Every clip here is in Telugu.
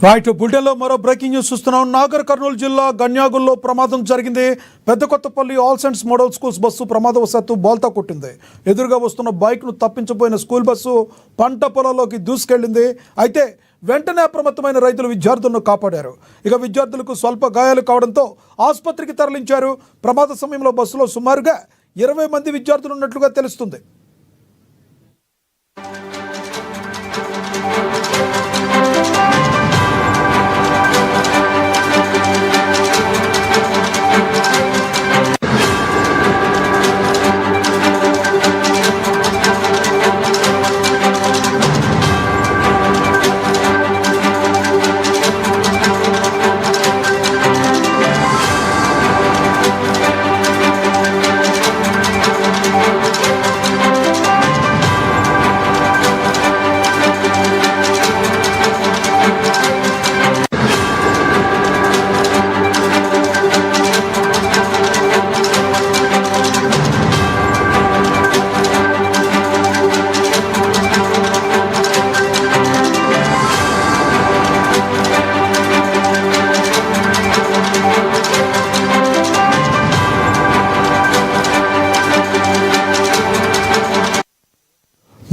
రైట్ బుల్టెన్లో మరో బ్రేకింగ్ న్యూస్ చూస్తున్నాం. నాగర్ కర్నూలు జిల్లా గన్యాగుల్లో ప్రమాదం జరిగింది. Peddakothapalli all saints model schools bus ప్రమాదవశాత్తు బోల్తా కొట్టింది. ఎదురుగా వస్తున్న బైక్ను తప్పించబోయిన స్కూల్ బస్సు పంట పొలంలోకి దూసుకెళ్లింది. అయితే వెంటనే అప్రమత్తమైన రైతులు విద్యార్థులను కాపాడారు. ఇక విద్యార్థులకు స్వల్ప గాయాలు కావడంతో ఆసుపత్రికి తరలించారు. ప్రమాద సమయంలో బస్సులో సుమారుగా 20 మంది విద్యార్థులు ఉన్నట్లుగా తెలుస్తుంది.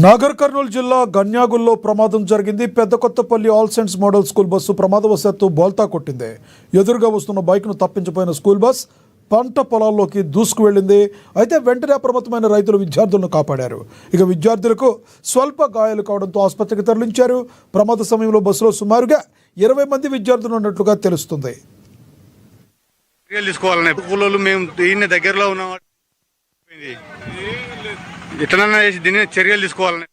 నాగర్ కర్నూలు జిల్లా గన్యాగుల్లో ప్రమాదం జరిగింది. Peddakothapalli all saints model school bus ప్రమాదవశాత్తు బోల్తా కొట్టింది. ఎదురుగా వస్తున్న బైక్ను తప్పించిపోయిన స్కూల్ బస్ పంట పొలాల్లోకి దూసుకు వెళ్ళింది. అయితే వెంటనే అప్రమత్తమైన రైతులు విద్యార్థులను కాపాడారు. ఇక విద్యార్థులకు స్వల్ప గాయాలు కావడంతో ఆసుపత్రికి తరలించారు. ప్రమాద సమయంలో బస్సులో సుమారుగా 20 మంది విద్యార్థులు ఉన్నట్లుగా తెలుస్తుంది. దగ్గరలో ఉన్నాం, ఎట్లన్నా చేసి దీన్ని చర్యలు తీసుకోవాలని